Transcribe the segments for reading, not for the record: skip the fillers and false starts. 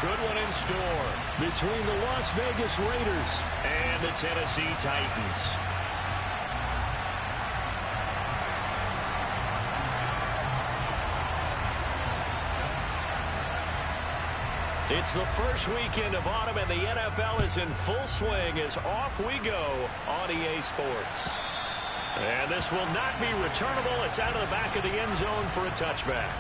good one in store between the Las Vegas Raiders and the Tennessee Titans. It's the first weekend of autumn, and the NFL is in full swing as off we go on EA Sports. And this will not be returnable. It's out of the back of the end zone for a touchback.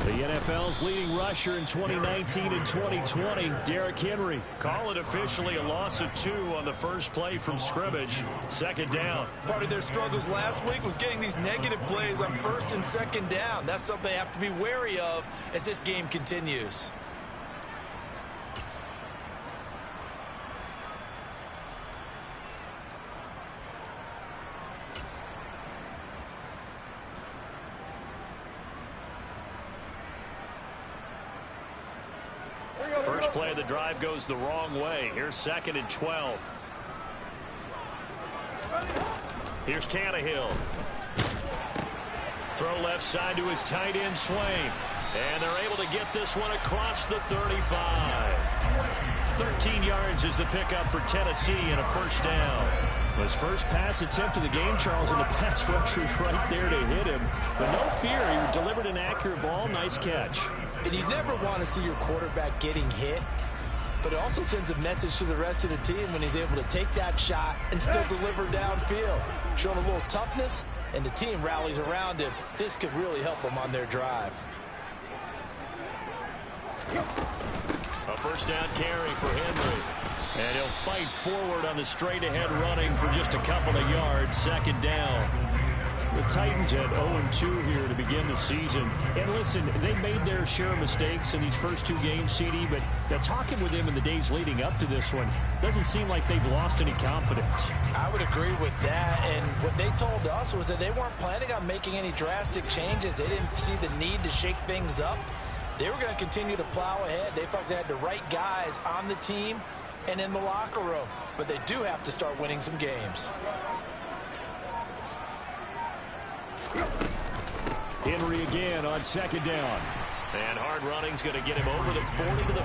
The NFL's leading rusher in 2019 and 2020, Derrick Henry. Call it officially a loss of 2 on the first play from scrimmage. Second down. Part of their struggles last week was getting these negative plays on first and second down. That's something they have to be wary of as this game continues. First play of the drive goes the wrong way. Here's 2nd and 12. Here's Tannehill. Throw left side to his tight end, Swain. And they're able to get this one across the 35. 13 yards is the pickup for Tennessee and a first down. His first pass attempt of the game, Charles, and the pass rusher's right there to hit him. But no fear, he delivered an accurate ball. Nice catch. And you never want to see your quarterback getting hit, but it also sends a message to the rest of the team when he's able to take that shot and still deliver downfield. Showing a little toughness, and the team rallies around him. This could really help them on their drive. A first down carry for Henry. And he'll fight forward on the straight-ahead running for just a couple of yards. Second down. The Titans had 0-2 here to begin the season. And listen, they made their share of mistakes in these first 2 games, CD, but now talking with them in the days leading up to this one, doesn't seem like they've lost any confidence. I would agree with that, and what they told us was that they weren't planning on making any drastic changes. They didn't see the need to shake things up. They were going to continue to plow ahead. They felt they had the right guys on the team and in the locker room, but they do have to start winning some games. Henry again on second down. And hard running's going to get him over the 40 to the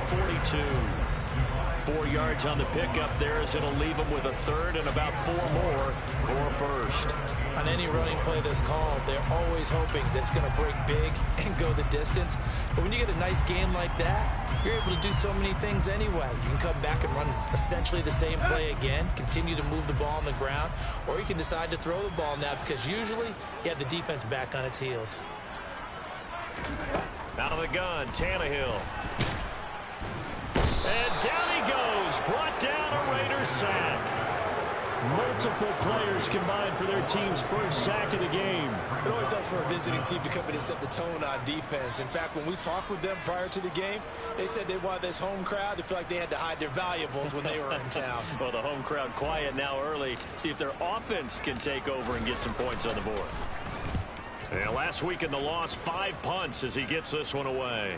42. 4 yards on the pickup there as it'll leave him with a third and about 4 more for a first. On any running play that's called, they're always hoping that it's going to break big and go the distance. But when you get a nice game like that, you're able to do so many things anyway. You can come back and run essentially the same play again, continue to move the ball on the ground, or you can decide to throw the ball now because usually you have the defense back on its heels. Out of the gun, Tannehill. And down he goes, brought down a Raiders sack. Multiple players combined for their team's first sack of the game. It always helps for a visiting team to come in and set the tone on defense. In fact, when we talked with them prior to the game, they said they wanted this home crowd to feel like they had to hide their valuables when they were in town. Well, the home crowd quiet now early. See if their offense can take over and get some points on the board. And last week in the loss, 5 punts as he gets this one away.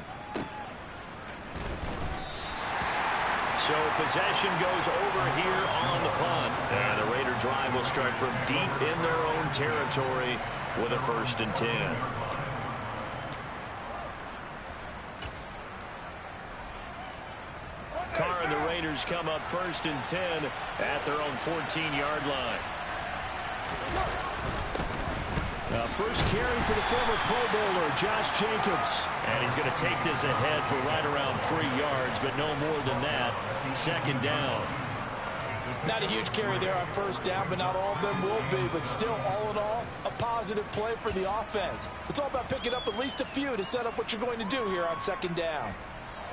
So possession goes over here on the punt. And the Raider drive will start from deep in their own territory with a 1st and 10. Carr and the Raiders come up 1st and 10 at their own 14-yard line. First carry for the former Pro Bowler, Josh Jacobs. And he's going to take this ahead for right around 3 yards, but no more than that. 2nd down. Not a huge carry there on 1st down, but not all of them will be. But still, all in all, a positive play for the offense. It's all about picking up at least a few to set up what you're going to do here on 2nd down.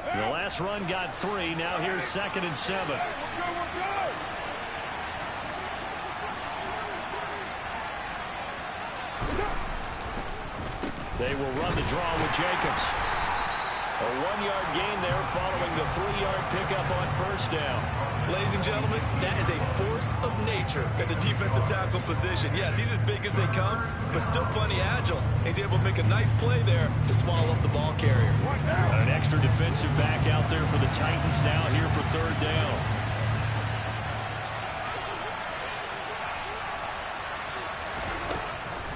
The last run got 3. Now here's 2nd and 7. They will run the draw with Jacobs. A 1-yard gain there following the 3-yard pickup on first down. Ladies and gentlemen, that is a force of nature at the defensive tackle position. Yes, he's as big as they come, but still plenty agile. He's able to make a nice play there to swallow up the ball carrier. An extra defensive back out there for the Titans now here for third down.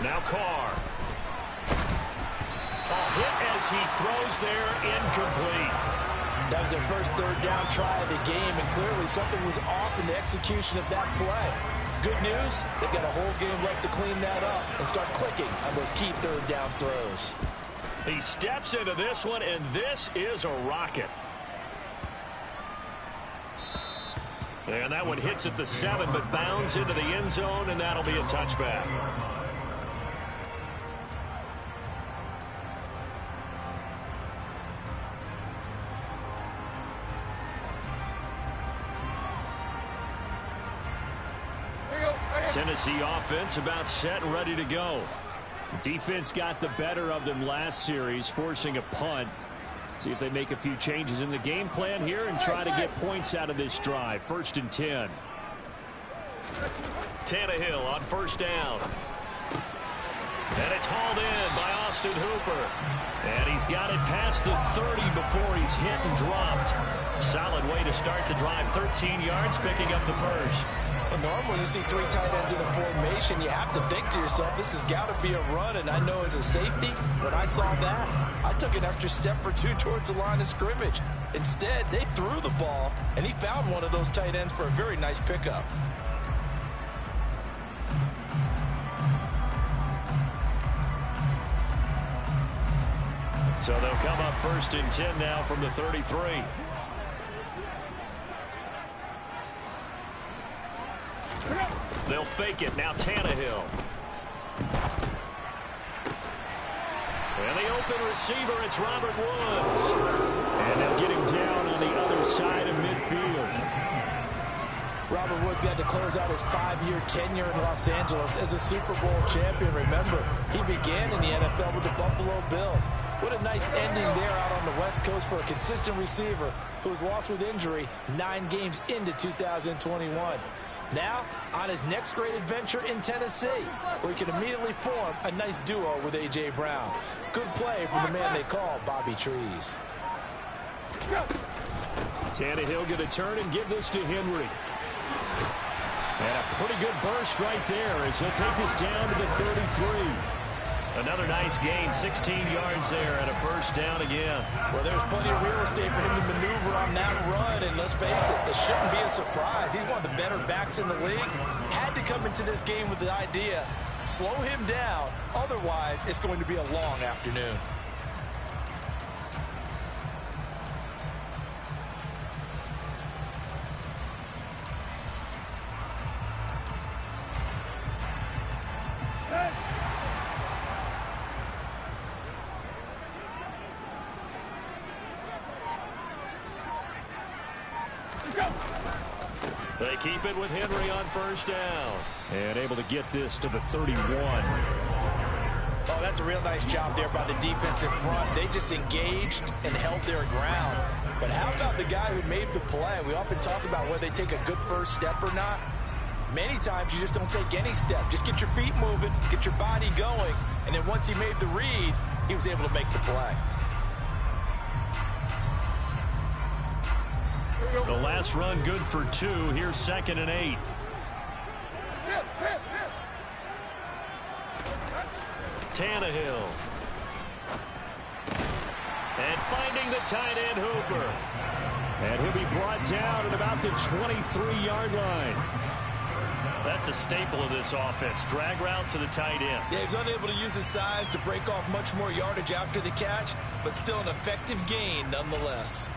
Now Carr. A hit as he throws there, incomplete. That was their first third down try of the game, and clearly something was off in the execution of that play. Good news, they've got a whole game left to clean that up and start clicking on those key third down throws. He steps into this one, and this is a rocket. And that one hits at the 7, but bounds into the end zone, and that'll be a touchback. Tennessee offense about set and ready to go. Defense got the better of them last series, forcing a punt. See if they make a few changes in the game plan here and try to get points out of this drive. 1st and 10. Tannehill on first down. And it's hauled in by Austin Hooper. And he's got it past the 30 before he's hit and dropped. Solid way to start the drive. 13 yards, picking up the first. Normally, you see 3 tight ends in a formation, you have to think to yourself, this has got to be a run. And I know as a safety, when I saw that, I took an extra step or 2 towards the line of scrimmage. Instead, they threw the ball, and he found one of those tight ends for a very nice pickup. So they'll come up 1st and 10 now from the 33. They'll fake it. Now Tannehill. And the open receiver, it's Robert Woods. And they'll get him down on the other side of midfield. Robert Woods got to close out his 5-year tenure in Los Angeles as a Super Bowl champion. Remember, he began in the NFL with the Buffalo Bills. What a nice ending there out on the West Coast for a consistent receiver who was lost with injury 9 games into 2021. Now, on his next great adventure in Tennessee, where he can immediately form a nice duo with A.J. Brown. Good play from the man they call Bobby Trees. Tannehill going to turn and give this to Henry. And a pretty good burst right there as he'll take this down to the 33. Another nice gain, 16 yards there and a first down again. Well, there's plenty of real estate for him to maneuver on that run, and let's face it, it shouldn't be a surprise. He's one of the better backs in the league. Had to come into this game with the idea, slow him down, otherwise it's going to be a long afternoon. They keep it with Henry on first down. And able to get this to the 31. Oh, that's a real nice job there by the defensive front. They just engaged and held their ground. But how about the guy who made the play? We often talk about whether they take a good first step or not. Many times you just don't take any step. Just get your feet moving, get your body going, and then once he made the read, he was able to make the play. The last run good for 2. Here's 2nd and 8. Tannehill. And finding the tight end Hooper. And he'll be brought down at about the 23-yard line. That's a staple of this offense. Drag route to the tight end. Yeah, he's unable to use his size to break off much more yardage after the catch, but still an effective gain nonetheless.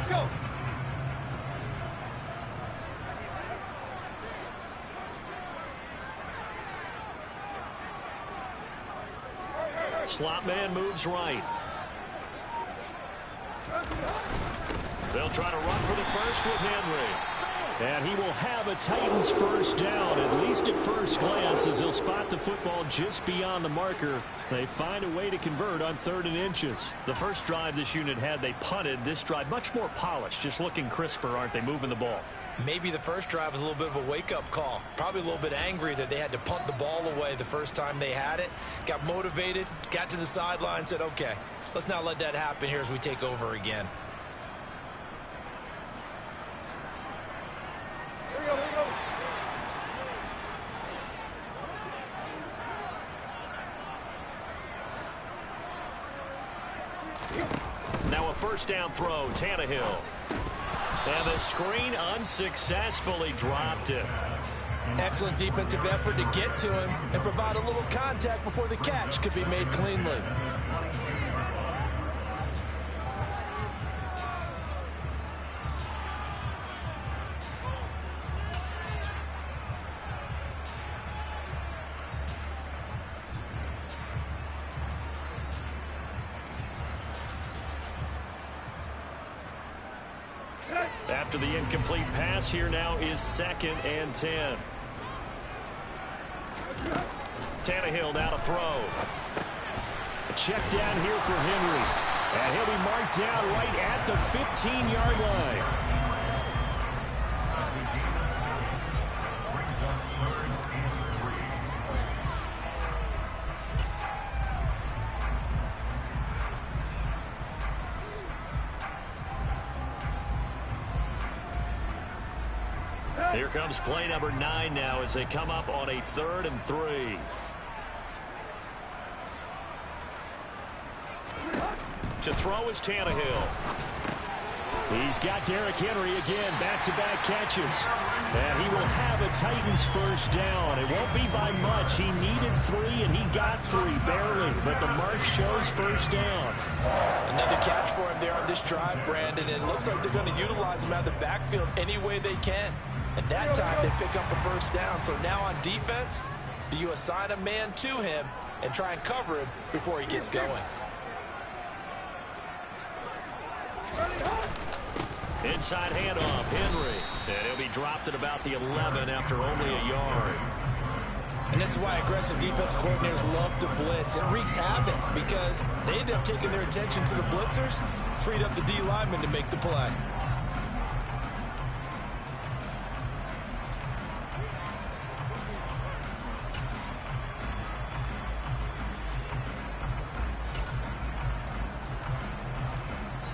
Go. Slot man moves right. They'll try to run for the first with Henry. And he will have a Titans first down, at least at first glance, as he'll spot the football just beyond the marker. They find a way to convert on 3rd and inches. The first drive this unit had, they punted. This drive, much more polished, just looking crisper, aren't they, moving the ball? Maybe the first drive was a little bit of a wake-up call. Probably a little bit angry that they had to punt the ball away the first time they had it. Got motivated, got to the sideline, said, okay, let's not let that happen here as we take over again. Now a first down throw, Tannehill. And the screen unsuccessfully dropped it. Excellent defensive effort to get to him and provide a little contact before the catch could be made cleanly. After the incomplete pass, here now is 2nd and 10. Tannehill now to throw. A check down here for Henry. And he'll be marked down right at the 15-yard line. Here comes play number 9 now as they come up on a 3rd and 3. To throw is Tannehill. He's got Derrick Henry again, back-to-back catches. And he will have a Titans first down. It won't be by much. He needed 3, and he got 3, barely. But the mark shows first down. Another catch for him there on this drive, Brandon. And it looks like they're going to utilize him out of the backfield any way they can. And that time they pick up a first down. So now on defense, do you assign a man to him and try and cover him before he gets going? Inside handoff, Henry. And he'll be dropped at about the 11 after only a yard. And this is why aggressive defense coordinators love to blitz. It wreaks havoc because they end up taking their attention to the blitzers, freed up the D lineman to make the play.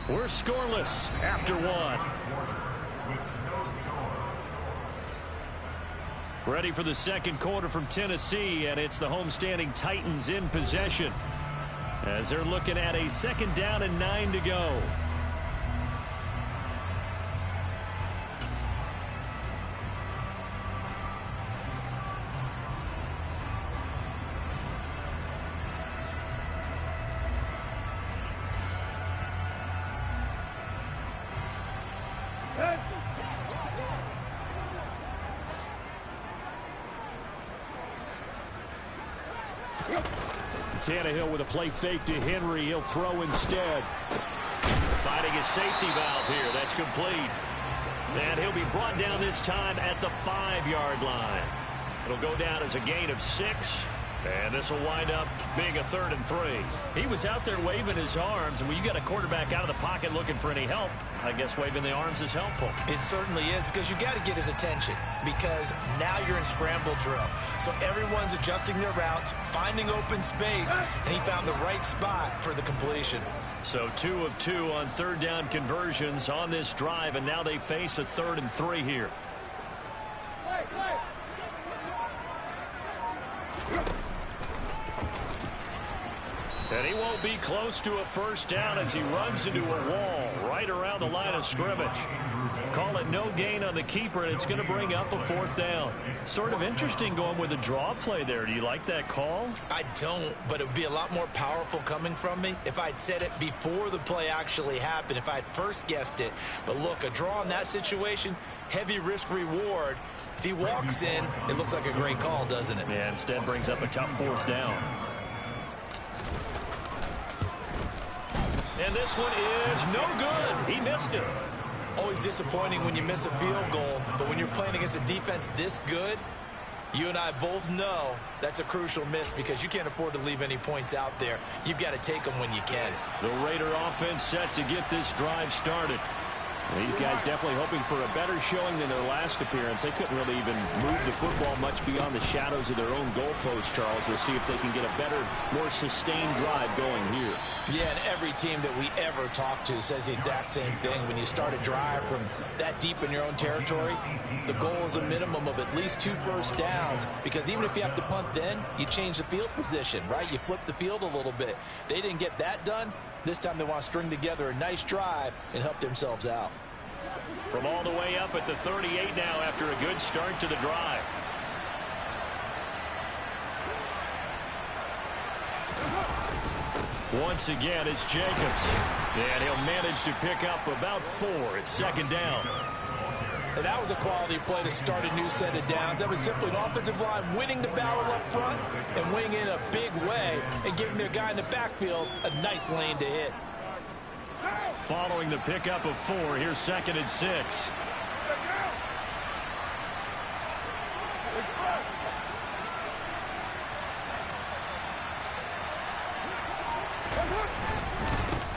We're scoreless after 1. Ready for the second quarter from Tennessee, and it's the homestanding Titans in possession as they're looking at a 2nd down and 9 to go. Tannehill with a play fake to Henry. He'll throw instead. Finding his safety valve here. That's complete. And he'll be brought down this time at the 5-yard line. It'll go down as a gain of 6. And this will wind up being a 3rd and 3. He was out there waving his arms, and when you got a quarterback out of the pocket looking for any help, I guess waving the arms is helpful. It certainly is, because you got to get his attention, because now you're in scramble drill. So everyone's adjusting their routes, finding open space, and he found the right spot for the completion. So 2 of 2 on 3rd down conversions on this drive, and now they face a 3rd and 3 here. And he won't be close to a first down as he runs into a wall right around the line of scrimmage. Call it no gain on the keeper, and it's going to bring up a 4th down. Sort of interesting going with a draw play there. Do you like that call? I don't, but it would be a lot more powerful coming from me if I'd said it before the play actually happened, if I'd first guessed it. But look, a draw in that situation, heavy risk reward. If he walks in, it looks like a great call, doesn't it? Yeah, instead brings up a tough 4th down. And this one is no good. He missed it. Always disappointing when you miss a field goal, but when you're playing against a defense this good, you and I both know that's a crucial miss because you can't afford to leave any points out there. You've got to take them when you can. The Raider offense set to get this drive started. These guys definitely hoping for a better showing than their last appearance. They couldn't really even move the football much beyond the shadows of their own goalpost, Charles. We'll see if they can get a better, more sustained drive going here. Yeah, and every team that we ever talk to says the exact same thing. When you start a drive from that deep in your own territory, the goal is a minimum of at least 2 first downs, because even if you have to punt then, you change the field position, right? You flip the field a little bit. They didn't get that done. This time they want to string together a nice drive and help themselves out. From all the way up at the 38 now after a good start to the drive. Once again, it's Jacobs. And he'll manage to pick up about 4 at second down. And that was a quality play to start a new set of downs. That was simply an offensive line winning the battle up front and winning in a big way and giving their guy in the backfield a nice lane to hit. Following the pickup of 4, here's 2nd and 6.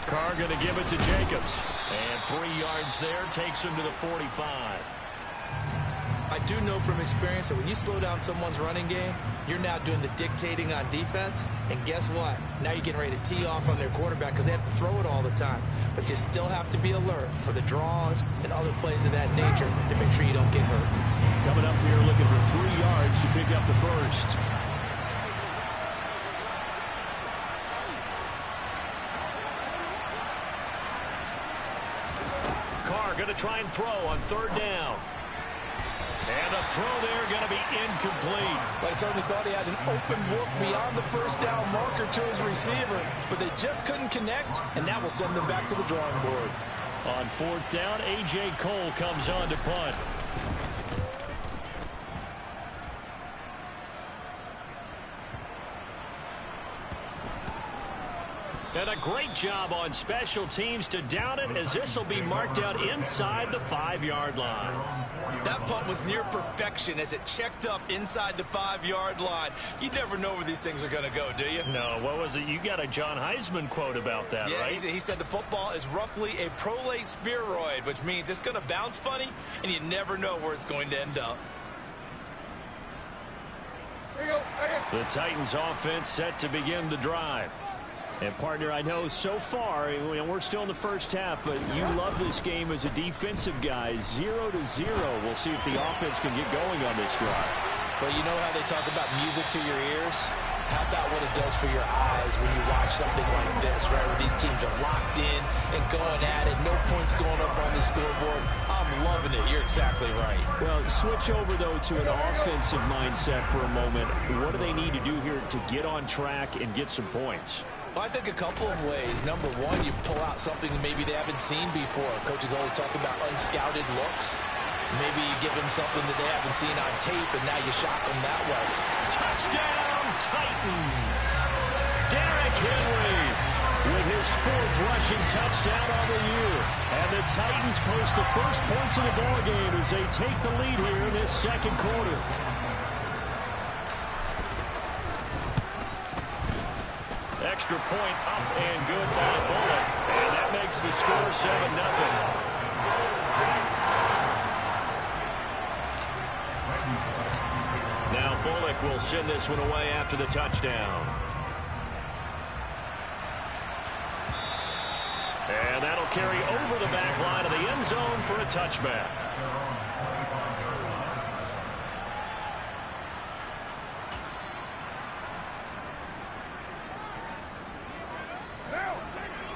Carr going to give it to Jacobs. And 3 yards there takes him to the 45. I do know from experience that when you slow down someone's running game, you're now doing the dictating on defense. And guess what? Now you're getting ready to tee off on their quarterback because they have to throw it all the time. But you still have to be alert for the draws and other plays of that nature to make sure you don't get hurt. Coming up here looking for 3 yards to pick up the first. Carr going to try and throw on 3rd down. And the throw there going to be incomplete. But I certainly thought he had an open look beyond the first down marker to his receiver, but they just couldn't connect, and that will send them back to the drawing board. On 4th down, A.J. Cole comes on to punt. And a great job on special teams to down it, as this will be marked out inside the 5-yard line. That punt was near perfection as it checked up inside the 5-yard line. You never know where these things are going to go, do you? No, what was it? You got a John Heisman quote about that, yeah, right? He said the football is roughly a prolate spheroid, which means it's going to bounce funny, and you never know where it's going to end up. The Titans offense set to begin the drive. And, partner, I know so far, we're still in the first half, but you love this game as a defensive guy. 0-0. We'll see if the offense can get going on this drive. Well, you know how they talk about music to your ears? How about what it does for your eyes when you watch something like this, right, where these teams are locked in and going at it, no points going up on the scoreboard? I'm loving it. You're exactly right. Well, switch over, though, to an offensive mindset for a moment. What do they need to do here to get on track and get some points? Well, I think a couple of ways. Number one, you pull out something maybe they haven't seen before. Coaches always talk about unscouted looks. Maybe you give them something that they haven't seen on tape, and now you shock them that way. Touchdown, Titans! Derrick Henry with his 4th rushing touchdown on the year. And the Titans post the first points of the ballgame as they take the lead here in this 2nd quarter. Extra point up and good by Bullock. And that makes the score 7-0. Now Bullock will send this one away after the touchdown. And that'll carry over the back line of the end zone for a touchback.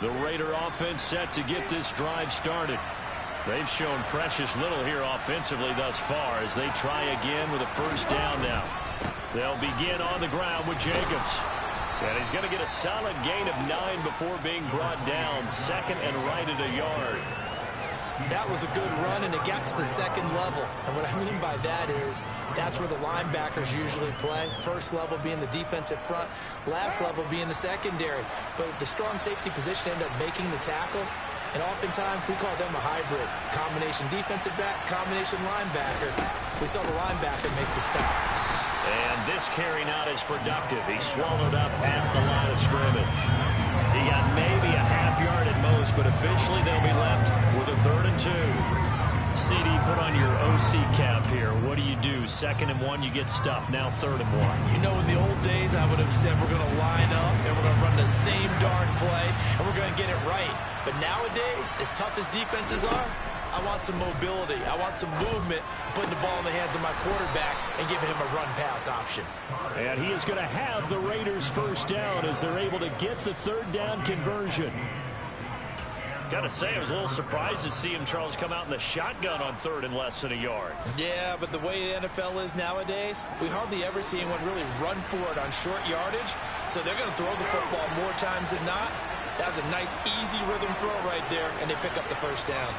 The Raider offense set to get this drive started. They've shown precious little here offensively thus far as they try again with a 1st down now. They'll begin on the ground with Jacobs. And he's going to get a solid gain of 9 before being brought down. 2nd and right at a yard. That was a good run, and it got to the 2nd level. And what I mean by that is that's where the linebackers usually play. 1st level being the defensive front, last level being the secondary. But if the strong safety position ended up making the tackle, And oftentimes, we call them a hybrid. Combination defensive back, combination linebacker. We saw the linebacker make the stop. And this carry not as productive. He swallowed up at the line of scrimmage. He got maybe a half yard at most, but eventually they'll be left with a 3rd and 2. CD, put on your OC cap here. What do you do? 2nd and 1, you get stuffed. Now 3rd and 1. You know, in the old days, I would have said we're going to line up and we're going to run the same darn play and we're going to get it right. But nowadays, as tough as defenses are, I want some mobility. I want some movement, putting the ball in the hands of my quarterback and giving him a run-pass option. And he is going to have the Raiders' 1st down as they're able to get the 3rd down conversion. Got to say, I was a little surprised to see him, Charles, come out in the shotgun on 3rd and less than a yard. Yeah, but the way the NFL is nowadays, we hardly ever see anyone really run for it on short yardage. So they're going to throw the football more times than not. That was a nice, easy rhythm throw right there, and they pick up the 1st down.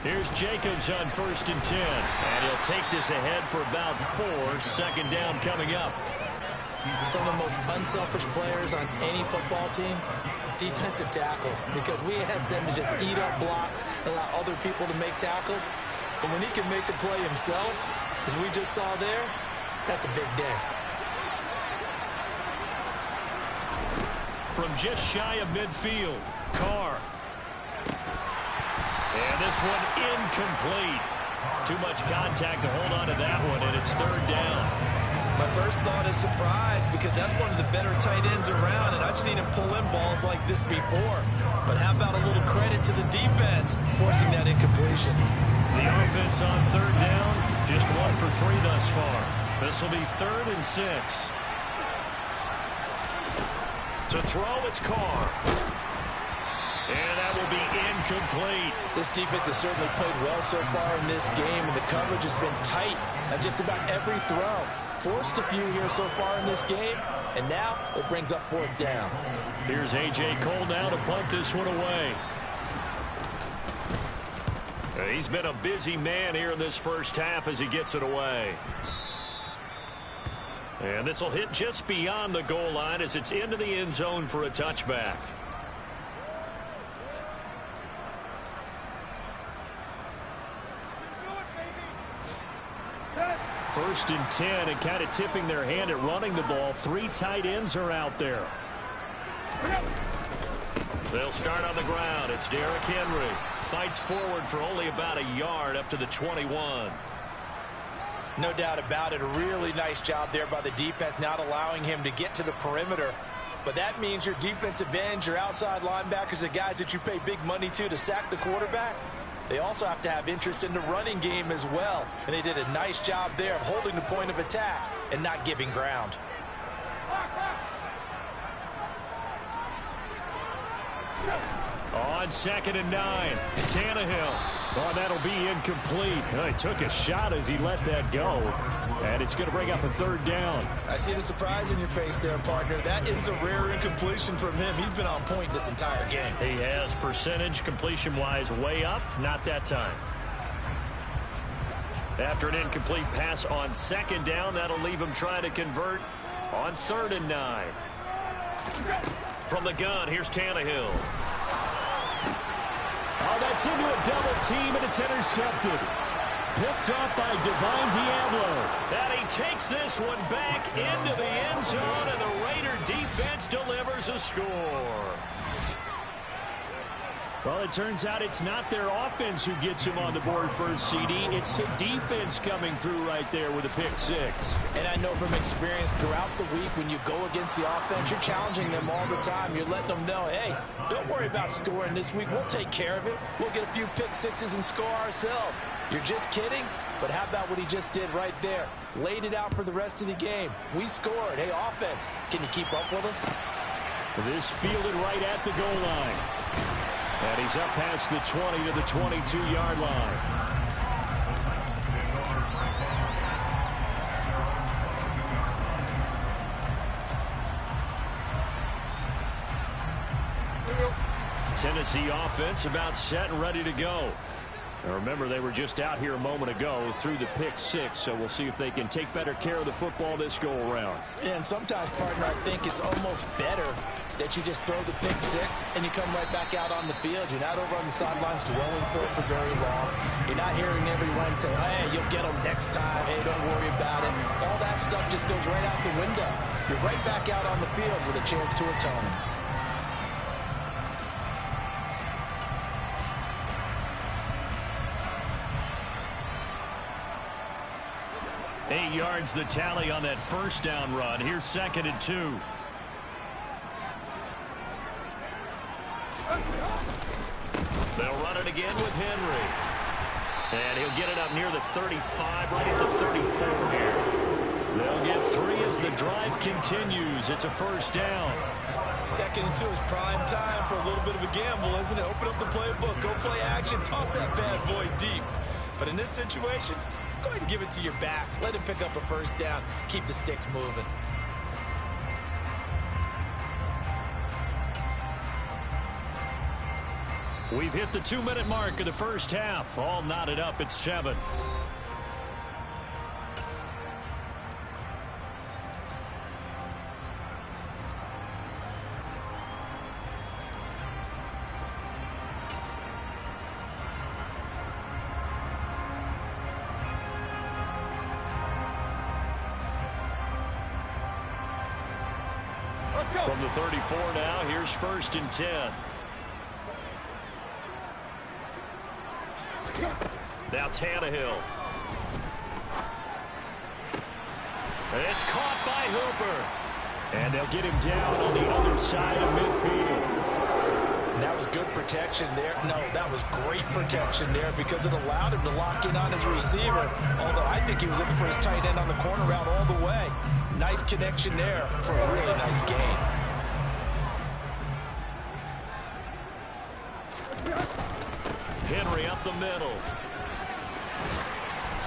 Here's Jacobs on 1st and 10. And he'll take this ahead for about 4. 2nd down coming up. Some of the most unselfish players on any football team, defensive tackles, because we ask them to just eat up blocks, allow other people to make tackles. But when he can make a play himself, as we just saw there, that's a big day. From just shy of midfield, Carr. And this one incomplete. Too much contact to hold on to that one, and it's 3rd down. My first thought is surprise, because that's one of the better tight ends around, and I've seen him pull in balls like this before. But how about a little credit to the defense forcing that incompletion? The offense on 3rd down, just 1 for 3 thus far. This will be 3rd and 6. To throw, it's Carr. And that will be incomplete. This defense has certainly played well so far in this game, and the coverage has been tight on just about every throw. Forced a few here so far in this game, and now it brings up 4th down. Here's A.J. Cole now to punt this one away. He's been a busy man here in this 1st half as he gets it away. And this will hit just beyond the goal line as it's into the end zone for a touchback. 1st and 10, and kind of tipping their hand at running the ball. 3 tight ends are out there. They'll start on the ground. It's Derrick Henry. Fights forward for only about a yard up to the 21. No doubt about it. A really nice job there by the defense, not allowing him to get to the perimeter. But that means your defensive ends, your outside linebackers, the guys that you pay big money to sack the quarterback, they also have to have interest in the running game as well. And they did a nice job there of holding the point of attack and not giving ground. On 2nd and 9, Tannehill. Oh, that'll be incomplete. He took a shot as he let that go. And it's going to bring up a 3rd down. I see the surprise in your face there, partner. That is a rare incompletion from him. He's been on point this entire game. He has percentage completion-wise way up. Not that time. After an incomplete pass on 2nd down, that'll leave him trying to convert on 3rd and 9. From the gun, here's Tannehill. Oh, that's into a double team, and it's intercepted. Picked up by Divine Diablo. And he takes this one back into the end zone, and the Raider defense delivers a score. Well, it turns out it's not their offense who gets him on the board first, CD. It's the defense coming through right there with a pick-6. And I know from experience throughout the week, when you go against the offense, you're challenging them all the time. You're letting them know, hey, don't worry about scoring this week. We'll take care of it. We'll get a few pick-6s and score ourselves. You're just kidding? But how about what he just did right there? Laid it out for the rest of the game. We scored. Hey, offense, can you keep up with us? This fielded right at the goal line. And he's up past the 20 to the 22-yard line. Tennessee offense about set and ready to go. Now remember, they were just out here a moment ago through the pick six, so we'll see if they can take better care of the football this go-around. And sometimes, partner, I think it's almost better that you just throw the pick six and you come right back out on the field. You're not over on the sidelines dwelling for it for very long. You're not hearing everyone say, hey, you'll get them next time. Hey, don't worry about it. All that stuff just goes right out the window. You're right back out on the field with a chance to atone. 8 yards the tally on that first down run. Here's 2nd and 2. They'll run it again with Henry. And he'll get it up near the 35, right at the 34 here. They'll get 3 as the drive continues. It's a first down. 2nd and 2 is prime time for a little bit of a gamble, isn't it? Open up the playbook, go play action, toss that bad boy deep. But in this situation, go ahead and give it to your back. Let him pick up a first down. Keep the sticks moving. We've hit the 2-minute mark of the first half. All knotted up at 7. From the 34 now, here's 1st and 10. Now Tannehill. It's caught by Hooper. And they'll get him down on the other side of midfield. That was good protection there. No, that was great protection there because it allowed him to lock in on his receiver. Although I think he was looking for his tight end on the corner route all the way. Nice connection there for a really nice gain. Henry up the middle.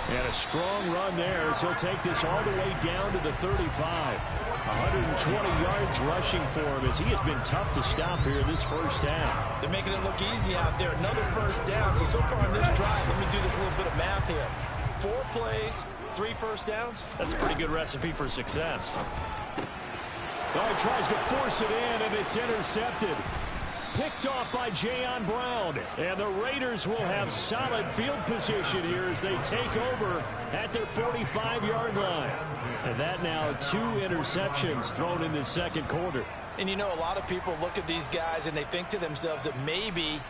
And a strong run there as he'll take this all the way down to the 35. 120 yards rushing for him as he has been tough to stop here this first half. They're making it look easy out there. Another first down. So far in this drive, let me do this little bit of math here. 4 plays, 3 first downs. That's a pretty good recipe for success. Oh, he tries to force it in, and it's intercepted. Picked off by Jayon Brown. And the Raiders will have solid field position here as they take over at their 45-yard line. And that now 2 interceptions thrown in the second quarter. And you know, a lot of people look at these guys and they think to themselves that maybe,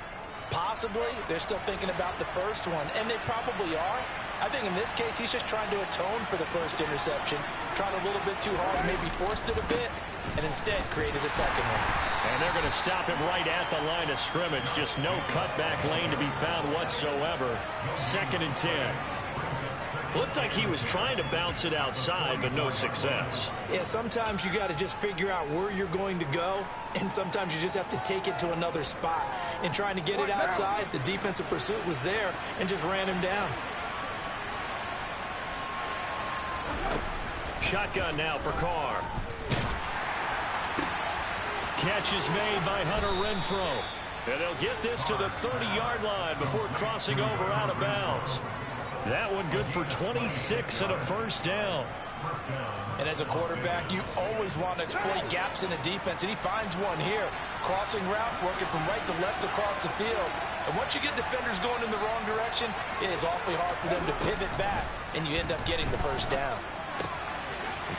possibly, they're still thinking about the first one. And they probably are. I think in this case, he's just trying to atone for the first interception. Tried a little bit too hard, maybe forced it a bit, and instead created a second one. And they're going to stop him right at the line of scrimmage. Just no cutback lane to be found whatsoever. 2nd and 10. Looked like he was trying to bounce it outside, but no success. Yeah, sometimes you got to just figure out where you're going to go, and sometimes you just have to take it to another spot. In trying to get it outside, the defensive pursuit was there and just ran him down. Shotgun now for Carr. Catch is made by Hunter Renfrow. And they'll get this to the 30-yard line before crossing over out of bounds. That one good for 26 and a first down. And as a quarterback, you always want to exploit gaps in a defense, and he finds one here. Crossing route, working from right to left across the field. And once you get defenders going in the wrong direction, it is awfully hard for them to pivot back, and you end up getting the first down.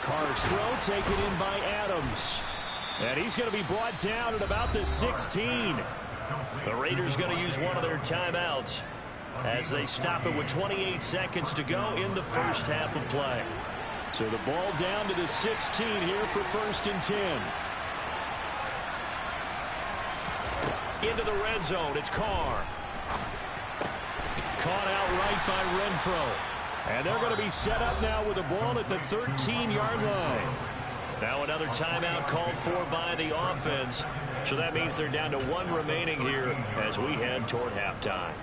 Carr's throw taken in by Adams. And he's going to be brought down at about the 16. The Raiders going to use one of their timeouts as they stop it with 28 seconds to go in the first half of play. So the ball down to the 16 here for 1st and 10. Into the red zone, it's Carr. Caught out right by Renfrow. And they're going to be set up now with the ball at the 13-yard line. Now another timeout called for by the offense. So that means they're down to 1 remaining here as we head toward halftime.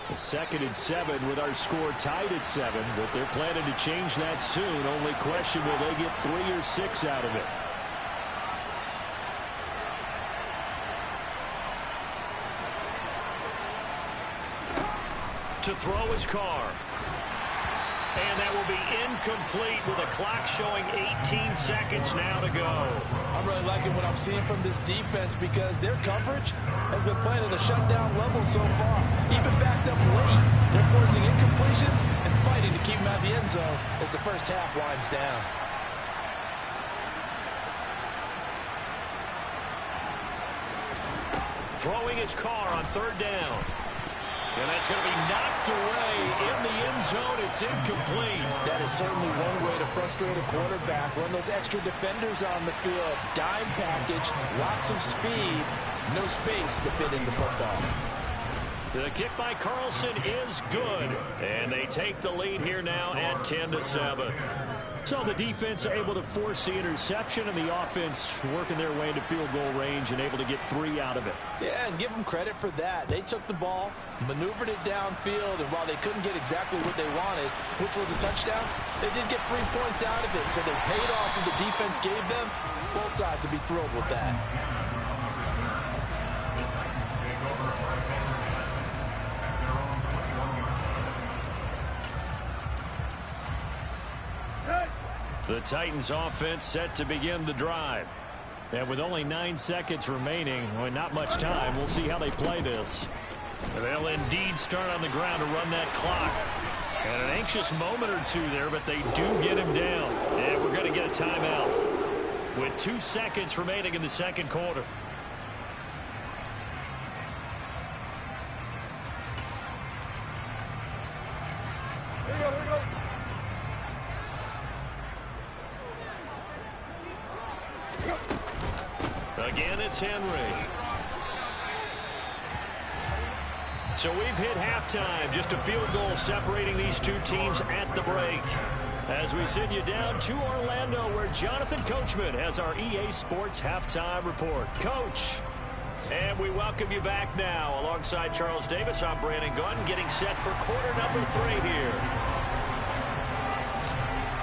A 2nd and 7 with our score tied at 7, but they're planning to change that soon. Only question, will they get 3 or 6 out of it? to throw his car. And that will be incomplete with a clock showing 18 seconds now to go. I'm really liking what I'm seeing from this defense because their coverage has been playing at a shutdown level so far. Even backed up late, they're forcing incompletions and fighting to keep them out of the end zone as the first half winds down. Throwing his car on third down. And that's going to be knocked away in the end zone. It's incomplete. That is certainly one way to frustrate a quarterback. Run those extra defenders on the field. Dime package, lots of speed, no space to fit in the football. The kick by Carlson is good. And they take the lead here now at 10-7. So the defense able to force the interception, and the offense working their way into field goal range and able to get 3 out of it. Yeah, and give them credit for that. They took the ball, maneuvered it downfield, and while they couldn't get exactly what they wanted, which was a touchdown, they did get 3 points out of it. So they paid off what the defense gave them. Both sides will be thrilled with that. The Titans offense set to begin the drive. And with only 9 seconds remaining, well, not much time, we'll see how they play this. They'll indeed start on the ground to run that clock. And an anxious moment or two there, but they do get him down. And we're going to get a timeout with 2 seconds remaining in the second quarter. Here we go. Again, it's Henry. So we've hit halftime. Just a field goal separating these two teams at the break. As we send you down to Orlando, where Jonathan Coachman has our EA Sports halftime report. Coach, and we welcome you back now. Alongside Charles Davis, I'm Brandon Gunn, getting set for quarter number 3 here.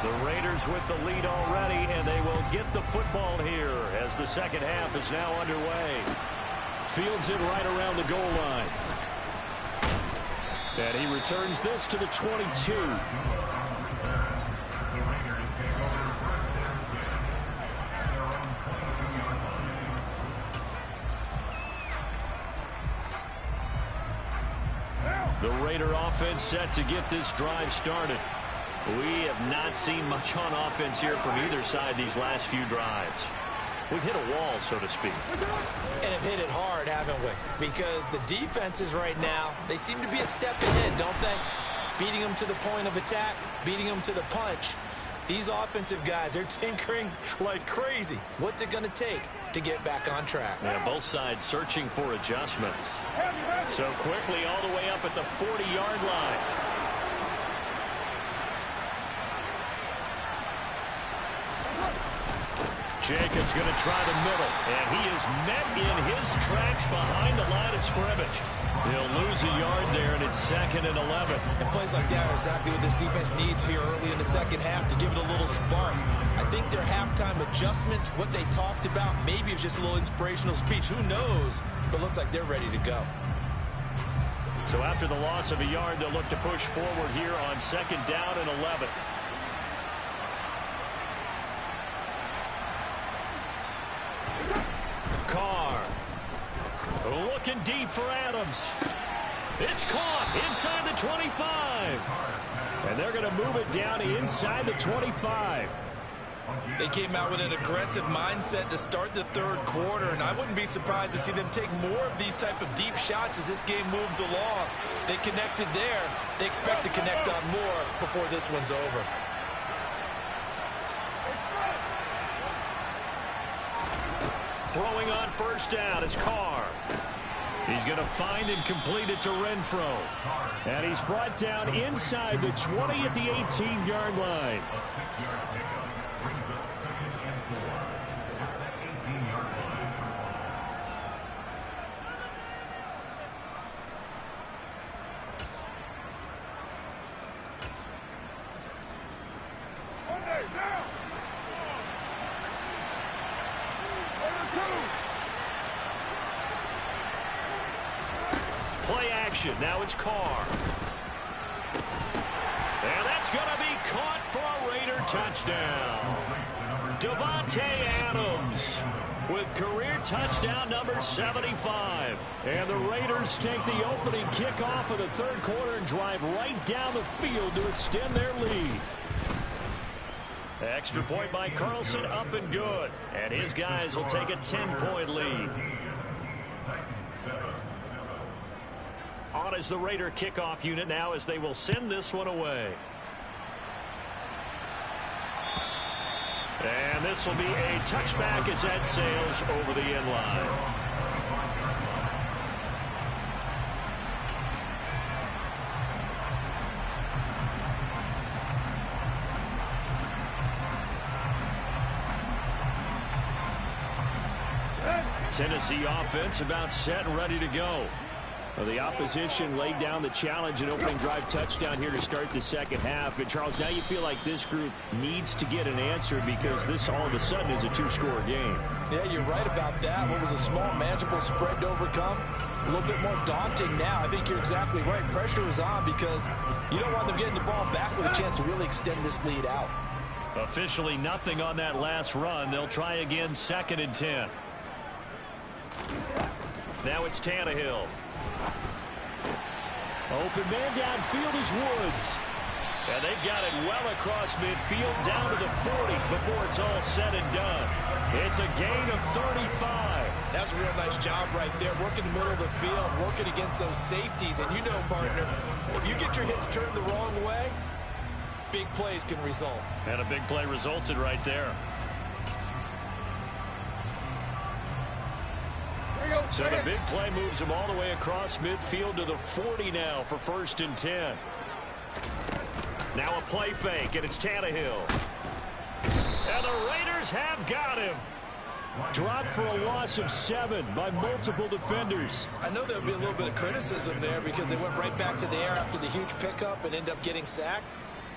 The Raiders with the lead already, and they will get the football here as the second half is now underway. Fields it right around the goal line. And he returns this to the 22. The Raider offense set to get this drive started. We have not seen much on offense here from either side these last few drives. We've hit a wall, so to speak. And have hit it hard, haven't we? Because the defenses right now, they seem to be a step ahead, don't they? Beating them to the point of attack, beating them to the punch. These offensive guys, they're tinkering like crazy. What's it going to take to get back on track? Yeah, both sides searching for adjustments. So quickly all the way up at the 40-yard line. Jacobs going to try the middle, and he is met in his tracks behind the line of scrimmage. He'll lose a yard there, and it's 2nd and 11. And plays like that are exactly what this defense needs here early in the second half to give it a little spark. I think their halftime adjustment, what they talked about, maybe it's just a little inspirational speech. Who knows? But looks like they're ready to go. So after the loss of a yard, they'll look to push forward here on 2nd down and 11. Carr looking deep for Adams. It's caught inside the 25. And they're going to move it down inside the 25. They came out with an aggressive mindset to start the third quarter, and I wouldn't be surprised to see them take more of these type of deep shots as this game moves along. They connected there. They expect to connect on more before this one's over. Throwing on first down is Carr. He's going to find and complete it to Renfro. And he's brought down inside the 20 at the 18-yard line. Play action. Now it's Carr. it's going to be caught for a Raider touchdown. Davante Adams with career touchdown number 75. And the Raiders take the opening kickoff of the third quarter and drive right down the field to extend their lead. Extra point by Carlson, up and good. And his guys will take a 10-point lead. On is the Raider kickoff unit now as they will send this one away. And this will be a touchback as that sails over the end line. Tennessee offense about set and ready to go. Well, the opposition laid down the challenge and opening drive touchdown here to start the second half. And, Charles, now you feel like this group needs to get an answer because this all of a sudden is a two-score game. Yeah, you're right about that. What was a small, manageable spread to overcome? A little bit more daunting now. I think you're exactly right. Pressure is on because you don't want them getting the ball back with a chance to really extend this lead out. Officially nothing on that last run. They'll try again, 2nd and 10. Now it's Tannehill. Open man downfield is Woods. And they've got it well across midfield down to the 40 before it's all said and done. It's a gain of 35. That's a real nice job right there. Working the middle of the field, working against those safeties. And you know, partner, if you get your hips turned the wrong way, big plays can result. And a big play resulted right there. So the big play moves him all the way across midfield to the 40 now for 1st and 10. Now a play fake, and it's Tannehill. And the Raiders have got him. Dropped for a loss of 7 by multiple defenders. I know there'll be a little bit of criticism there because they went right back to the air after the huge pickup and end up getting sacked.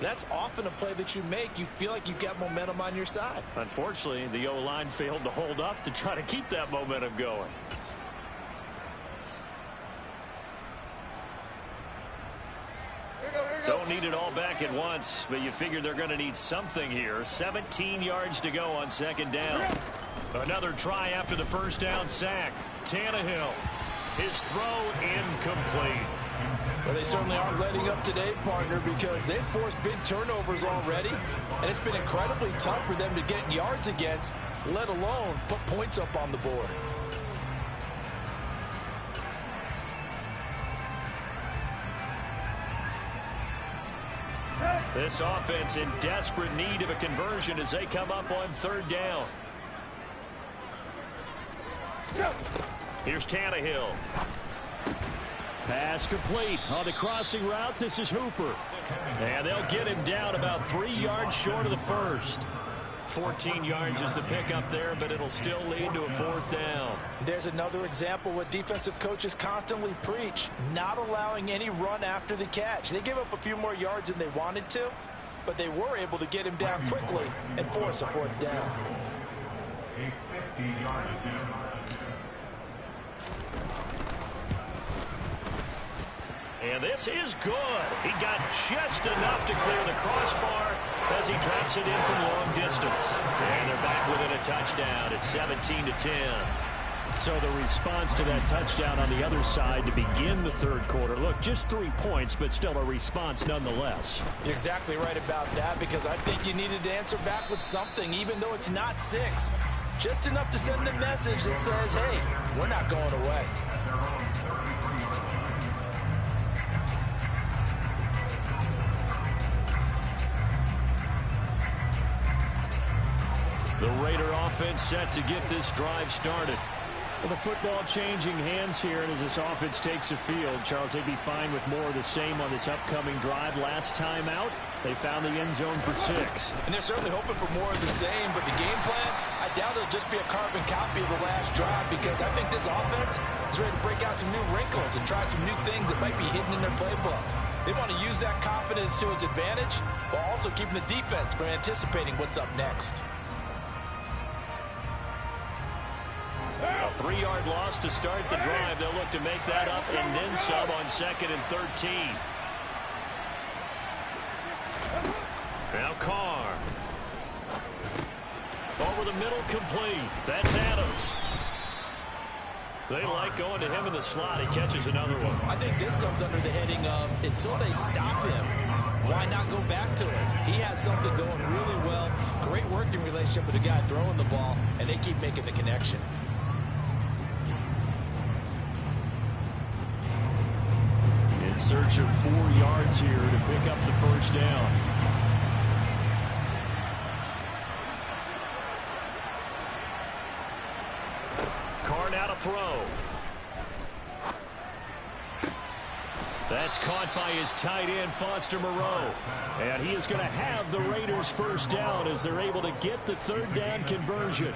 That's often a play that you make. You feel like you've got momentum on your side. Unfortunately, the O-line failed to hold up to try to keep that momentum going. Don't need it all back at once, but you figure they're going to need something here. 17 yards to go on 2nd down. Another try after the first down sack. Tannehill. His throw incomplete. Well, they certainly aren't letting up today, partner, because they've forced big turnovers already, and it's been incredibly tough for them to get yards against, let alone put points up on the board. This offense in desperate need of a conversion as they come up on 3rd down. Here's Tannehill. Pass complete on the crossing route. This is Hooper. And they'll get him down about 3 yards short of the first. 14 yards is the pickup there, but it'll still lead to a 4th down. There's another example what defensive coaches constantly preach, not allowing any run after the catch. They gave up a few more yards than they wanted to, but they were able to get him down quickly and force a 4th down. And this is good. He got just enough to clear the crossbar as he traps it in from long distance. And they're back within a touchdown at 17-10. So the response to that touchdown on the other side to begin the 3rd quarter. Look, just 3 points, but still a response nonetheless. You're exactly right about that because I think you needed to answer back with something, even though it's not 6. Just enough to send a message that says, hey, we're not going away. The Raider offense set to get this drive started. Well, the football changing hands here, and as this offense takes the field, Charles, they'd be fine with more of the same on this upcoming drive. Last time out, they found the end zone for 6. And they're certainly hoping for more of the same, but the game plan, I doubt it'll just be a carbon copy of the last drive because I think this offense is ready to break out some new wrinkles and try some new things that might be hidden in their playbook. They want to use that confidence to its advantage while also keeping the defense from anticipating what's up next. A 3-yard loss to start the drive. They'll look to make that up and then some on 2nd and 13. Now Carr. Over the middle, complete. That's Adams. They like going to him in the slot. He catches another one. I think this comes under the heading of until they stop him, why not go back to him? He has something going really well. Great working relationship with the guy throwing the ball, and they keep making the connection. In search of 4 yards here to pick up the first down. Carr now to throw. That's caught by his tight end, Foster Moreau. And he is going to have the Raiders first down as they're able to get the third down conversion.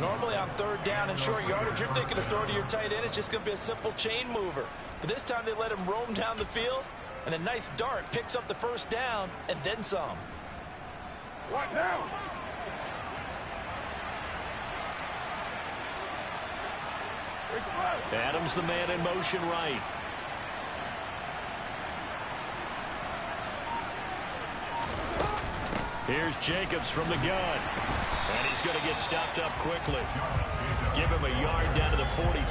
Normally on third down and short yardage, you're thinking to throw to your tight end. It's just going to be a simple chain mover. But this time they let him roam down the field, and a nice dart picks up the first down and then some. What now? Adams the man in motion right. Here's Jacobs from the gun. And he's going to get stopped up quickly. Give him a yard down to the 43.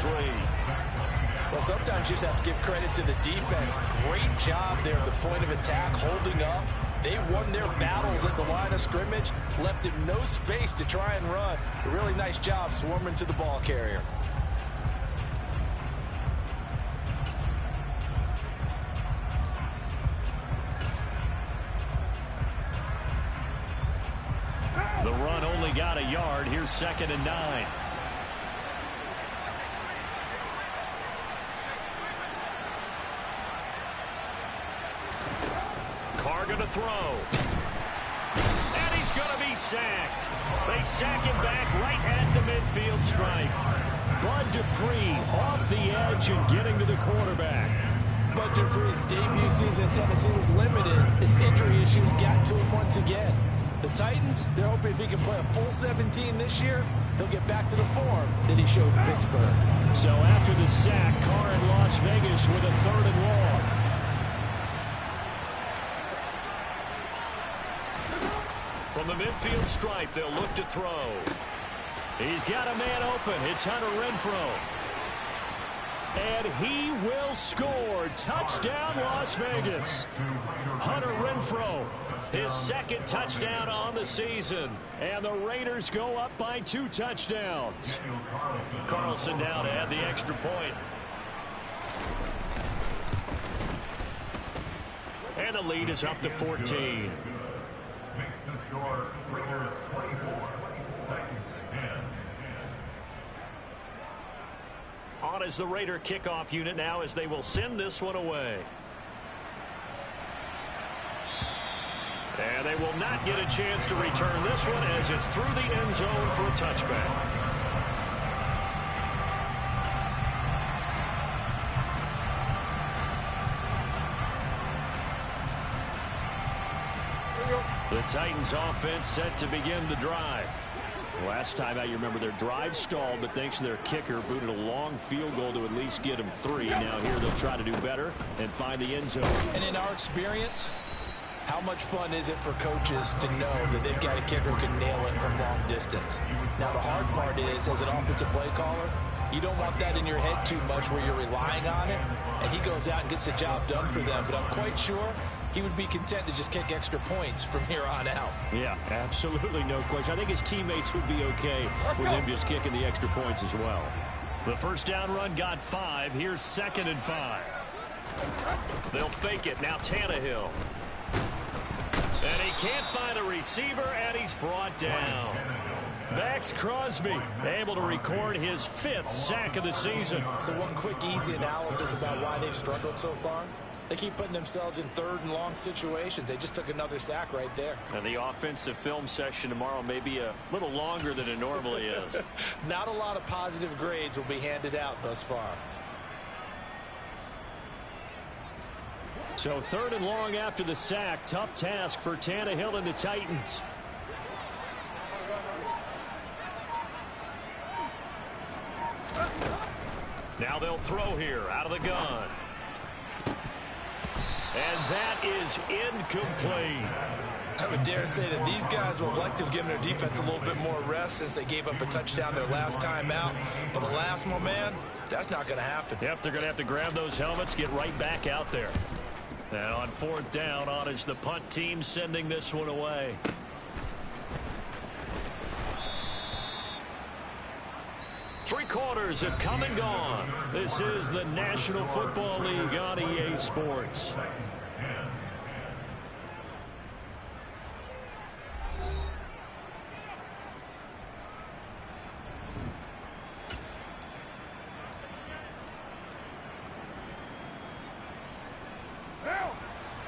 Well, sometimes you just have to give credit to the defense. Great job there at the point of attack, holding up. They won their battles at the line of scrimmage, left him no space to try and run. A really nice job swarming to the ball carrier. The run only got a yard. Here's 2nd and 9. Carr going to throw. And he's going to be sacked. They sack him back right at the midfield stripe. Bud Dupree off the edge and getting to the quarterback. Bud Dupree's debut season in Tennessee was limited. His injury issues got to him once again. The Titans, they're hoping if he can play a full 17 this year, he'll get back to the form that he showed in Pittsburgh. So after the sack, Carr in Las Vegas with a 3rd and long. From the midfield stripe, they'll look to throw. He's got a man open. It's Hunter Renfrow. And he will score. Touchdown, Las Vegas. Hunter Renfrow, his 2nd touchdown on the season. And the Raiders go up by 2 touchdowns. Carlson now to add the extra point. And the lead is up to 14. Makes the score Raiders 24, Titans 10. On is the Raider kickoff unit now as they will send this one away. And they will not get a chance to return this one as it's through the end zone for a touchback. The Titans offense set to begin the drive. Last time out, you remember their drive stalled, but thanks to their kicker, booted a long field goal to at least get them 3. Now here they'll try to do better and find the end zone. And in our experience, how much fun is it for coaches to know that they've got a kicker who can nail it from long distance? Now the hard part is, as an offensive play caller, you don't want that in your head too much where you're relying on it, and he goes out and gets the job done for them. But I'm quite sure he would be content to just kick extra points from here on out. Yeah, absolutely no question. I think his teammates would be okay with him just kicking the extra points as well. The first down run got 5. Here's 2nd and 5. They'll fake it. Now Tannehill. And he can't find a receiver, and he's brought down. Max Crosby able to record his 5th sack of the season. So one quick, easy analysis about why they've struggled so far. They keep putting themselves in 3rd and long situations. They just took another sack right there. And the offensive film session tomorrow may be a little longer than it normally is. Not a lot of positive grades will be handed out thus far. So 3rd and long after the sack. Tough task for Tannehill and the Titans. Now they'll throw here out of the gun. And that is incomplete. I would dare say that these guys would like to have given their defense a little bit more rest since they gave up a touchdown their last time out. But alas, my man, that's not going to happen. Yep, they're going to have to grab those helmets, get right back out there. And on fourth down, on is the punt team sending this one away. Three quarters have come and gone. This is the National Football League on EA Sports.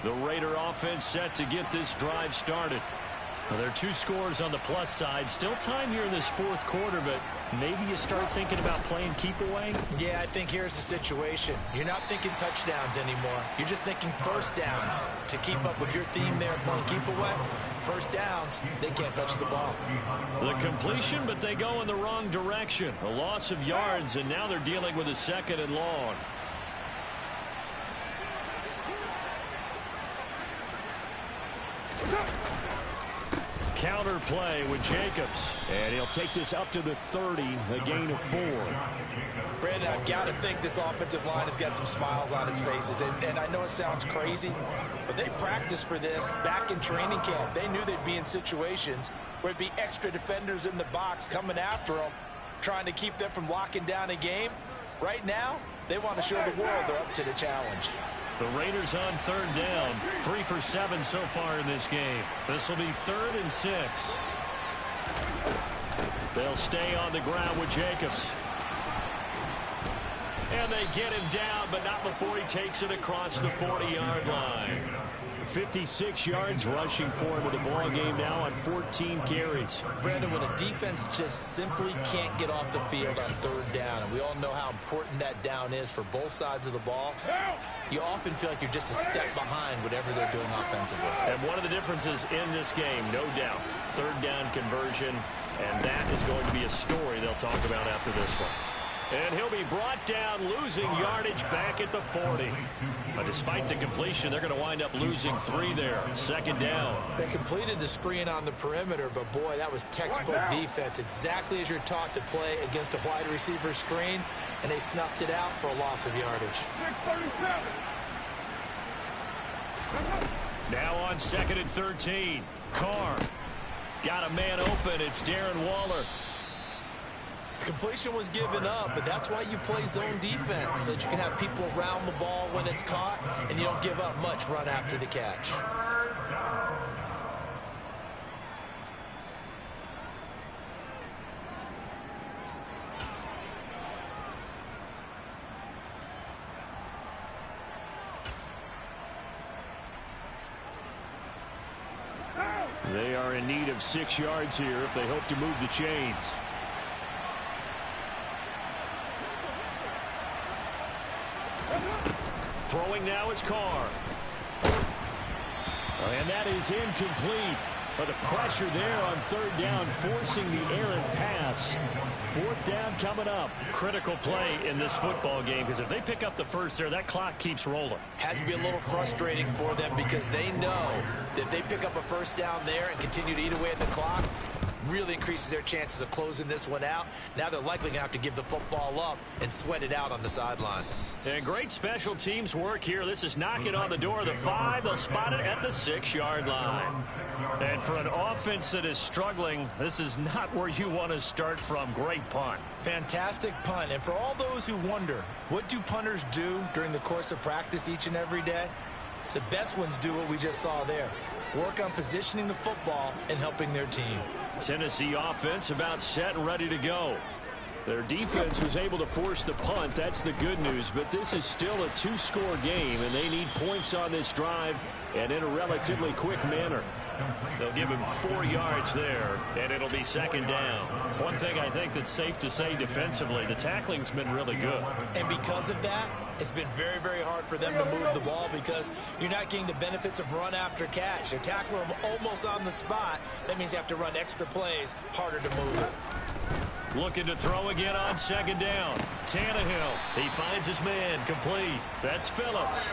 The Raider offense set to get this drive started. Well, there are two scores on the plus side. Still time here in this fourth quarter, but maybe you start thinking about playing keep away? Yeah, I think here's the situation. You're not thinking touchdowns anymore. You're just thinking first downs. To keep up with your theme there playing keep away, first downs, they can't touch the ball. The completion, but they go in the wrong direction. A loss of yards, and now they're dealing with a second and long. Counter play with Jacobs. And he'll take this up to the 30, a gain of 4. Brandon, I've got to think this offensive line has got some smiles on its faces. And I know it sounds crazy, but they practiced for this back in training camp. They knew they'd be in situations where it'd be extra defenders in the box coming after them, trying to keep them from locking down a game. Right now, they want to show the world they're up to the challenge. The Raiders on third down. 3 for 7 so far in this game. This will be 3rd and 6. They'll stay on the ground with Jacobs. And they get him down, but not before he takes it across the 40-yard line. 56 yards rushing for him in the ball game now on 14 carries. Brandon, when a defense just simply can't get off the field on third down, and we all know how important that down is for both sides of the ball, you often feel like you're just a step behind whatever they're doing offensively. And one of the differences in this game, no doubt, third down conversion, and that is going to be a story they'll talk about after this one. And he'll be brought down, losing yardage back at the 40. But despite the completion, they're going to wind up losing 3 there. Second down. They completed the screen on the perimeter, but boy, that was textbook defense. Exactly as you're taught to play against a wide receiver screen, and they snuffed it out for a loss of yardage. 637. Now on 2nd and 13. Carr got a man open. It's Darren Waller. Completion was given up, but that's why you play zone defense, so that you can have people around the ball when it's caught, and you don't give up much run after the catch. They are in need of 6 yards here if they hope to move the chains. Throwing now is Carr. And that is incomplete. But the pressure there on third down, forcing the errant pass. Fourth down coming up. Critical play in this football game, because if they pick up the first there, that clock keeps rolling. Has to be a little frustrating for them because they know that if they pick up a first down there and continue to eat away at the clock, really increases their chances of closing this one out. Now they're likely going to have to give the football up and sweat it out on the sideline. And great special teams work here. This is knocking on the door of the 5. They'll spot it at the 6-yard line. And for an offense that is struggling, this is not where you want to start from. Great punt. Fantastic punt. And for all those who wonder, what do punters do during the course of practice each and every day? The best ones do what we just saw there. Work on positioning the football and helping their team. Tennessee offense about set and ready to go. Their defense was able to force the punt. That's the good news. But this is still a 2-score game, and they need points on this drive and in a relatively quick manner. They'll give him 4 yards there, and it'll be second down. One thing I think that's safe to say defensively, the tackling's been really good. And because of that, it's been very, very hard for them to move the ball because you're not getting the benefits of run after catch. They're tackling them almost on the spot. That means you have to run extra plays, harder to move it. Looking to throw again on second down. Tannehill, he finds his man, complete. That's Phillips.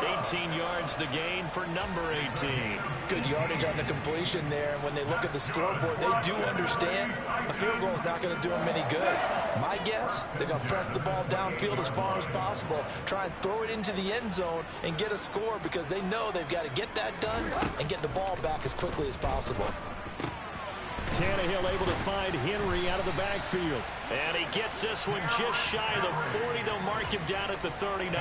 He 19 yards the gain for number 18. Good yardage on the completion there. And when they look at the scoreboard, they do understand a field goal is not going to do them any good. My guess, they're going to press the ball downfield as far as possible, try and throw it into the end zone and get a score because they know they've got to get that done and get the ball back as quickly as possible. Tannehill able to find Henry out of the backfield. And he gets this one just shy of the 40. They'll mark him down at the 39.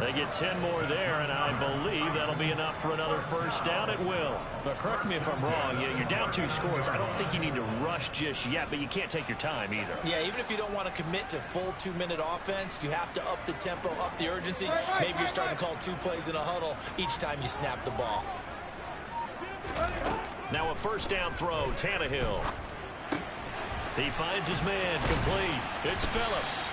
They get 10 more there, and I believe that'll be enough for another first down. It will. But correct me if I'm wrong. You're down 2 scores. I don't think you need to rush just yet, but you can't take your time either. Yeah, even if you don't want to commit to full 2-minute offense, you have to up the tempo, up the urgency. Maybe you're starting to call 2 plays in a huddle each time you snap the ball. Now a first down throw, Tannehill. He finds his man, complete. It's Phillips.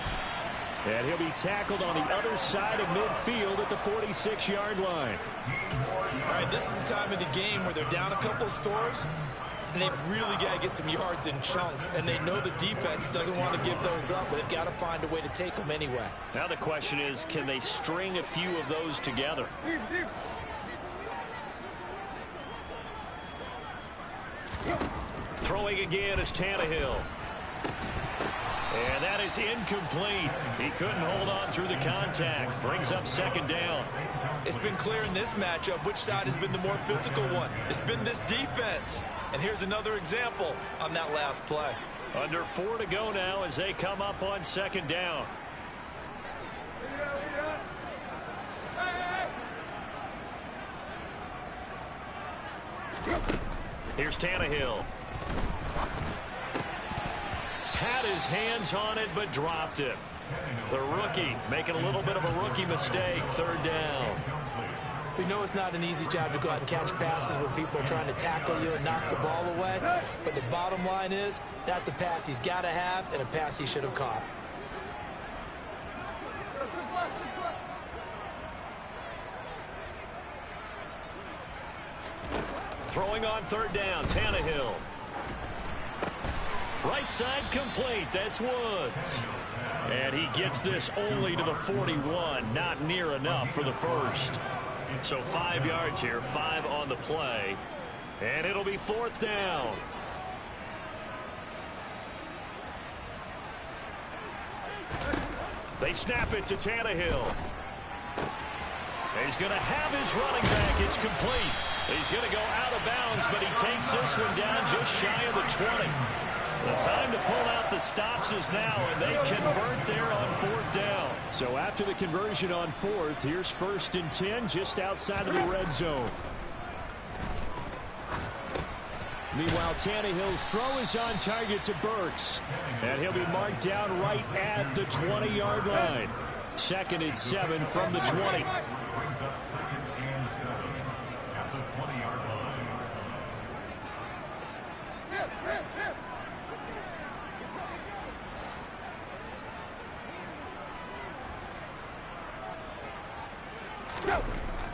And he'll be tackled on the other side of midfield at the 46-yard line. All right, this is the time of the game where they're down a couple of scores, and they've really got to get some yards in chunks, and they know the defense doesn't want to give those up, but they've got to find a way to take them anyway. Now the question is, can they string a few of those together? Throwing again is Tannehill. And that is incomplete. He couldn't hold on through the contact. Brings up second down. It's been clear in this matchup which side has been the more physical one. It's been this defense. And here's another example on that last play. Under 4 to go now as they come up on second down. Here's Tannehill. Had his hands on it, but dropped it. The rookie making a little bit of a rookie mistake. Third down. We know it's not an easy job to go out and catch passes when people are trying to tackle you and knock the ball away. But the bottom line is, that's a pass he's got to have and a pass he should have caught. Throwing on third down, Tannehill. Right side complete. That's Woods. And he gets this only to the 41. Not near enough for the first. So 5 yards here, 5 on the play. And it'll be fourth down. They snap it to Tannehill. He's going to have his running back. It's complete. He's going to go out of bounds, but he takes this one down just shy of the 20. The time to pull out the stops is now, and they convert there on fourth down. So after the conversion on fourth, here's first and 10 just outside of the red zone. Meanwhile, Tannehill's throw is on target to Burks. And he'll be marked down right at the 20-yard line. Second and 7 from the 20. Brings up second and 7 at the 20-yard line.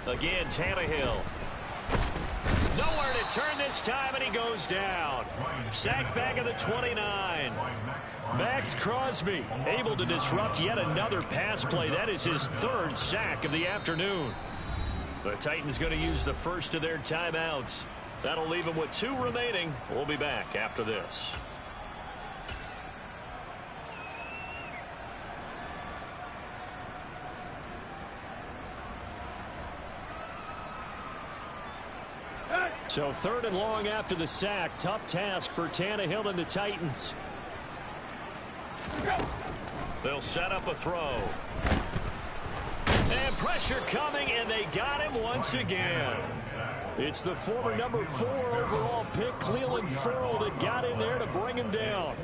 Again, Tannehill. Nowhere to turn this time, and he goes down. Sacked back at the 29. Max Crosby able to disrupt yet another pass play. That is his third sack of the afternoon. The Titans going to use the first of their timeouts. That'll leave them with 2 remaining. We'll be back after this. So third and long after the sack. Tough task for Tannehill and the Titans. They'll set up a throw. And pressure coming, and they got him once again. It's the former number 4 overall pick, Cleveland Ferrell, that got in there to bring him down.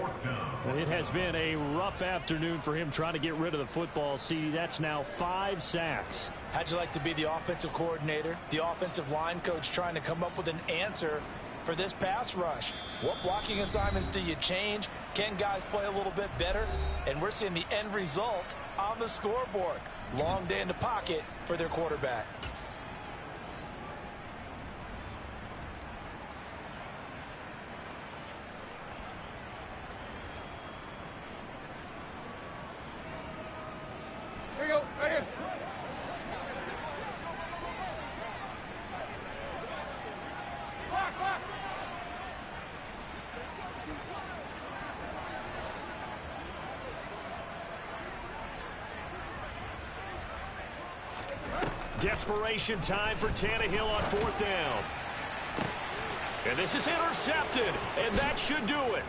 It has been a rough afternoon for him trying to get rid of the football. See, that's now 5 sacks. How'd you like to be the offensive coordinator, the offensive line coach trying to come up with an answer for this pass rush? What blocking assignments do you change? Can guys play a little bit better? And we're seeing the end result on the scoreboard. Long day in the pocket for their quarterback. Here you go, right here. Desperation time for Tannehill on 4th down. And this is intercepted, and that should do it.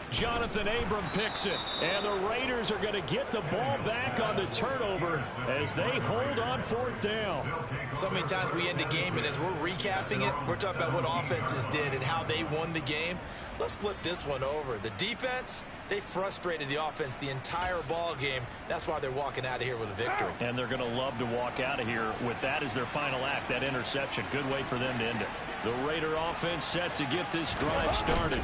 Jonathan Abram picks it, and the Raiders are going to get the ball back on the turnover as they hold on 4th down. So many times we end a game, and as we're recapping it, we're talking about what offenses did and how they won the game. Let's flip this one over. The defense, they frustrated the offense the entire ball game. That's why they're walking out of here with a victory. And they're going to love to walk out of here with that as their final act, that interception. Good way for them to end it. The Raider offense set to get this drive started.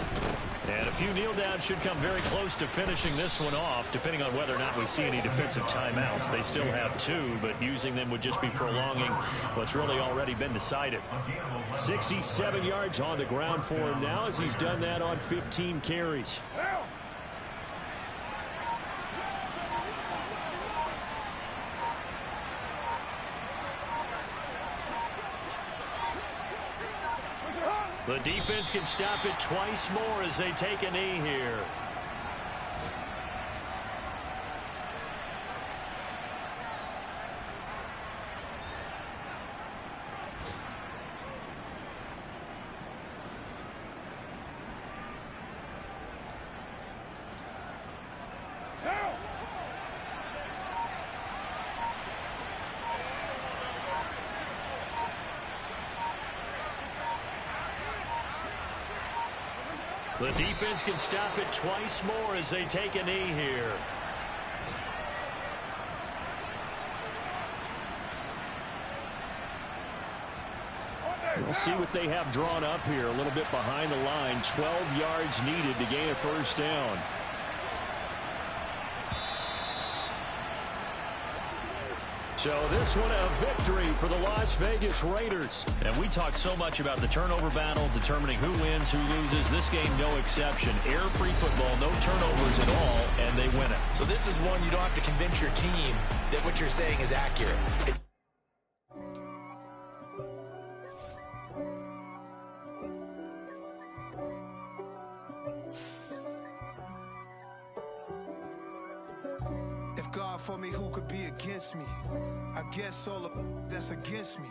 And a few kneel downs should come very close to finishing this one off, depending on whether or not we see any defensive timeouts. They still have 2, but using them would just be prolonging what's really already been decided. 67 yards on the ground for him now as he's done that on 15 carries. The defense can stop it twice more as they take a knee here. The defense can stop it twice more as they take a knee here. We'll see what they have drawn up here. A little bit behind the line. 12 yards needed to gain a 1st down. So this one a victory for the Las Vegas Raiders. And we talked so much about the turnover battle, determining who wins, who loses. This game, no exception. Air-free football, no turnovers at all, and they win it. So this is one you don't have to convince your team that what you're saying is accurate. God for me, who could be against me? I guess all of that's against me.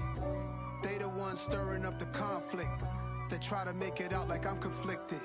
They the ones stirring up the conflict. They try to make it out like I'm conflicted.